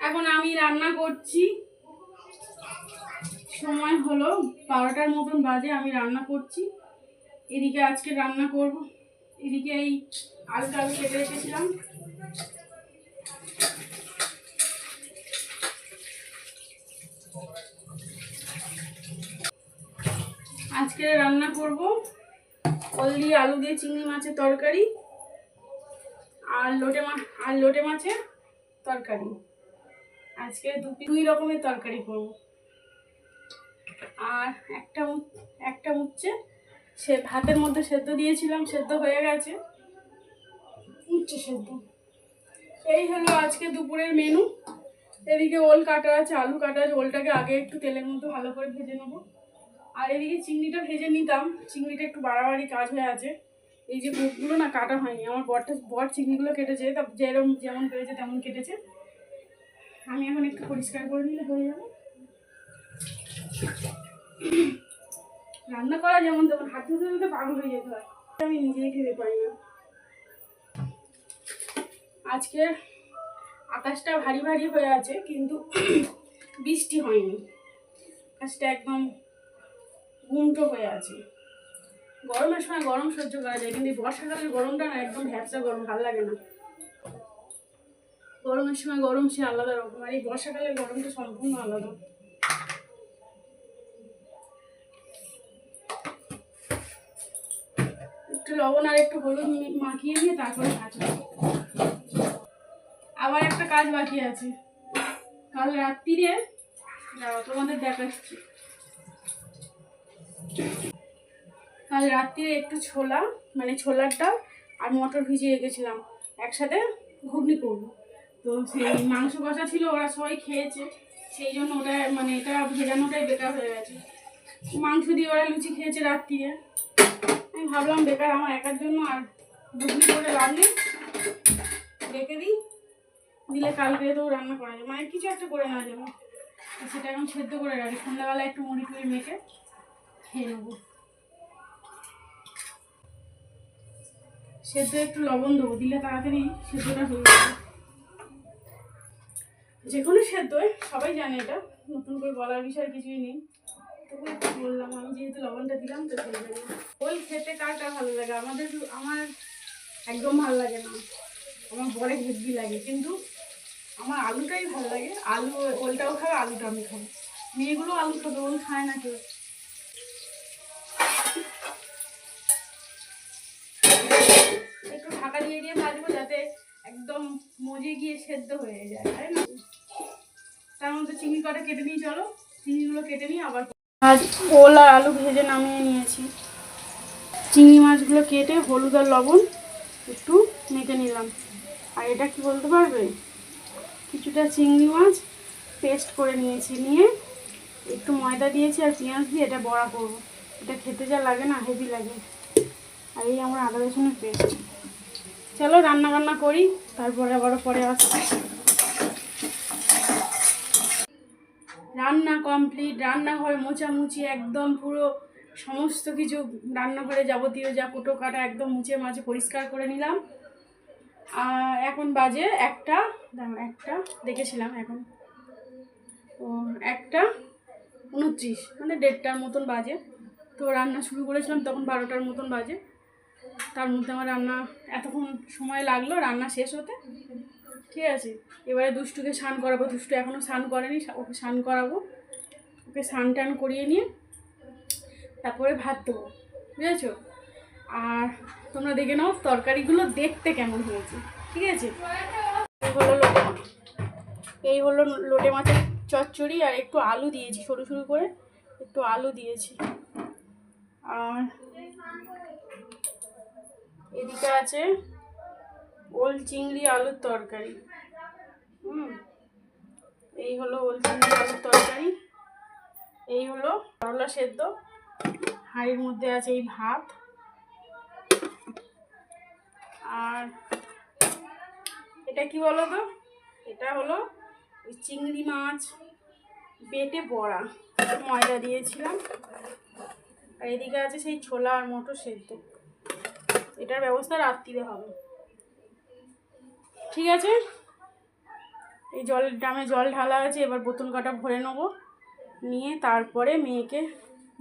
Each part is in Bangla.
এখন আমি রান্না করছি, সময় হলো 12টার মতন বাজে। আমি রান্না করছি, এদিকে আজকে রান্না করব। এদিকে এই আলু কেটে রেখেছিলাম, আজকে রান্না করব ওল দিয়ে আলু দিয়ে চিংড়ি মাছের তরকারি আর লোটে মাছের তরকারি। আজকে দুই রকমের তরকারি করব। আর একটা উচ্ছে সে ভাতের মধ্যে সেদ্ধ দিয়েছিলাম, সেদ্ধ হয়ে গেছে, উচ্ছে সেদ্ধ। এই হলো আজকে দুপুরের মেনু। এদিকে ওল কাটা আছে, আলু কাটা আছে। ওলটাকে আগে একটু তেলের মধ্যে ভালো করে ভেজে নেবো। আর এদিকে চিংড়িটা ভেজে নিতাম, চিংড়িটা একটু বাড়াবাড়ি কাজ হয়ে আছে। এই যে মুখগুলো না কাটা হয়নি, আমার বর চিংড়িগুলো কেটেছে, তা যেমন পেরেছে তেমন কেটেছে। আমি এখন একটু পরিষ্কার করে নিলে হয়ে যাবে। রান্না করা যেমন তেমন হাত ধুতে ধুতে পাগল হয়ে যেতে হয়, আমি নিজেই খেতে পারি না। আজকে আকাশটা ভারী ভারী হয়ে আছে, কিন্তু বৃষ্টি হয়নি। আকাশটা একদম গুমটো হয়ে আছে। গরমের সময় গরম সহ্য করা যায়, কিন্তু বর্ষাকালের গরমটা না একদম ভ্যাপসা গরম, ভালো লাগে না। গরমের সময় গরম সে আলাদা রকম, আর এই বর্ষাকালের গরমটা সম্পূর্ণ আলাদা। একটু লবণ আর একটু হলুদ মাখিয়ে নিয়ে তারপরে ভাজবো। আবার একটা কাজ বাকি আছে, কাল রাত্রিরে তোমাদের দেখাচ্ছি। কাল রাত্রিরে একটু ছোলার ডাল আর মটর ভিজিয়ে রেখেছিলাম, একসাথে ঘুগনি করবো। তো সেই মাংস কষা ছিল, ওরা সবাই খেয়েছে, সেই জন্য ওটা এটা ভেজানোটাই বেকার হয়ে গেছে। মাংস দিয়ে ওরা লুচি খেয়েছে রাত্রিরে। আমি ভাবলাম বেকার আমার একার জন্য আর ঘুগনি করে লাভ নেই, রেখে দিলে কালকে তো রান্না করা যাবে, কিছু একটা করে নেওয়া যাবে। সেটা এখন সেদ্ধ করে রাখি, সন্ধ্যাবেলা একটু মুড়ি টুড়ি মেখে খেয়ে নেবো। সেদ্ধ একটু লবণ দেবো, দিলে তাড়াতাড়ি সেদ্ধটা হয়ে যাবে। যে কোনো সেদ্ধই সবাই জানে, এটা নতুন করে বলার বিষয় কিছুই নেই, তবু একটু বললাম। আমি যেহেতু লবণটা দিলাম তো হয়ে যাবে। ওল খেতে কার ভালো লাগে? আমার একদম ভালো লাগে না, আমার বড় হেভি লাগে, কিন্তু আমার আলুটাই ভালো লাগে। ওলটাও খাবে, আলুটা আমি খাবো। মেয়েগুলো আলু খাবে, ওল খায় না কেউ। একটু ঢাকা দিয়ে ভাজবো, যাতে একদম মজে গিয়ে সেদ্ধ হয়ে যায়, তাই না? তার মধ্যে চিংড়ি কটা কেটে নিই, চলো চিংড়িগুলো কেটে নিই। আবার ওল আর আলু ভেজে নামিয়ে নিয়েছি। চিংড়ি মাছগুলো কেটে হলুদ আর লবণ একটু মেখে নিলাম। আর এটা কি বলতে পারবে, কিছুটা চিংড়ি মাছ পেস্ট করে নিয়েছি, নিয়ে একটু ময়দা দিয়েছি আর পেঁয়াজ দিয়ে এটা বড়া করবো। এটা খেতে যা লাগে না, হেভি লাগে। আর এই আমার আদা রসুনের পেস্ট। চলো রান্না করি, তারপরে আবারও পরে আসছি। রান্না কমপ্লিট, রান্নাঘর মোছামুছি একদম পুরো সমস্ত কিছু রান্নাঘরে যাবতীয় যা কুটো কাটা একদম মুছে মাঝে পরিষ্কার করে নিলাম। এখন বাজে একটা দেখেছিলাম, এখন 1:29, মানে 1:30টার মতন বাজে। তো রান্না শুরু করেছিলাম তখন 12টার মতন বাজে। তার মধ্যে আমার রান্না এতক্ষণ সময় লাগলো রান্না শেষ হতে। ঠিক আছে, এবারে দুষ্টুকে স্নান করাবো। দুষ্টু এখনও স্নান করেনি, ওকে স্নান করাবো। ওকে স্নান টান করিয়ে নিয়ে তারপরে ভাত দেবো, বুঝেছো? আর তোমরা দেখে নাও তরকারিগুলো দেখতে কেমন হয়েছে, ঠিক আছে? এই হলো লোটে মাছের চচ্চড়ি, আর একটু আলু দিয়েছি, সরু সরু করে একটু আলু দিয়েছি। আর এদিকে আছে ওল চিংড়ি আলুর তরকারি। এই হলো ওল চিংড়ি আলুর তরকারি। এই হলো করলা সেদ্ধ। হাঁড়ির মধ্যে আছে এই ভাত। আর এটা কি বলো তো, এটা হলো ওই চিংড়ি মাছ বেটে বড়া, ময়দা দিয়েছিলাম। আর এদিকে আছে সেই ছোলা আর মটর সেদ্ধ। এটার ব্যবস্থা রাত্রিরে হবে, ঠিক আছে? এই জলের ড্রামে জল ঢালা আছে, এবার বোতল কাটা ভরে নেবো, নিয়ে তারপরে মেয়েকে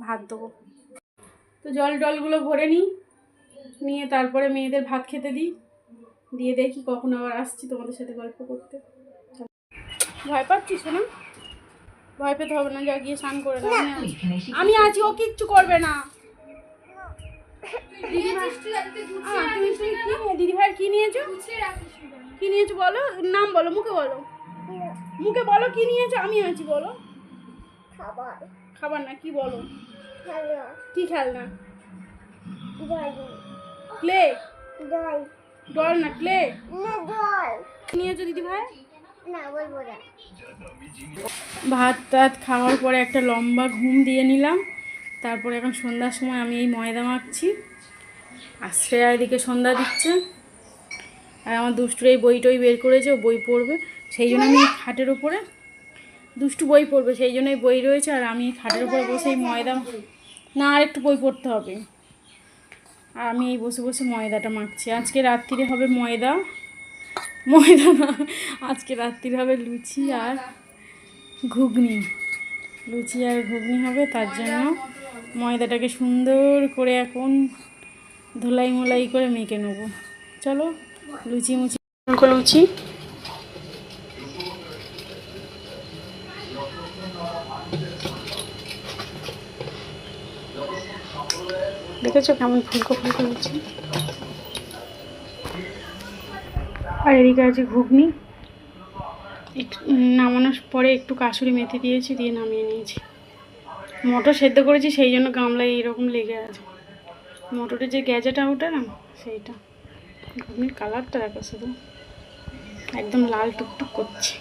ভাত দেবো। তো জলগুলো ভরে নিই, নিয়ে তারপরে মেয়েদের ভাত খেতে দিই, দিয়ে দেখি কখন আবার আসছি তোমাদের সাথে গল্প করতে। ভয় পাচ্ছিস না? ভয় পেতে হবে না, যা গিয়ে স্নান করে না। আমি আছি, ও কিচ্ছু করবে না। দিদি ভাই কি নিয়েছো? কি নিয়েছো বলো, নাম বলো, মুখে বলো, মুখে বলো কি নিয়েছো। আমি আছি, বলো। খাবার না, কি বলো? কি খেলনা? ক্লে? ডল না, ক্লে নিয়েছো দিদি ভাই? ভাত টাত খাওয়ার পরে একটা লম্বা ঘুম দিয়ে নিলাম। তারপরে এখন সন্ধ্যার সময় আমি এই ময়দা মাখছি, আর শ্রেয়া এদিকে সন্ধ্যা দিচ্ছে। আর আমার দুষ্টুর এই বইটই বের করেছে, ও বই পড়বে, সেই জন্য আমি খাটের উপরে, দুষ্টু বই পড়বে সেই জন্যই বই রয়েছে, আর আমি খাটের উপরে বসে এই ময়দা, না আর একটু বই পড়তে হবে, আর আমি এই বসে বসে ময়দাটা মাখছি। আজকে রাত্রিরে হবে ময়দা না, আজকে রাত্রিরে হবে লুচি আর ঘুগনি। লুচি আর ঘুগনি হবে, তার জন্য ময়দাটাকে সুন্দর করে এখন ধোলাই মোলাই করে মেখে নেবো। চলো লুচি লুচি দেখেছো কেমন ফুলকো লুচি। আর এদিকে আছে ঘুগনি, একটু নামানোর পরে একটু কাসুরি মেথি দিয়েছি, দিয়ে নামিয়ে নিয়েছি। মটর সেদ্ধ করেছি, সেই জন্য গামলায় এইরকম লেগে আছে। মটরের যে গ্যাজাটা ওটা না, সেইটা। ঘুগনির কালারটা দেখো শুধু, একদম লাল টুকটুক করছে।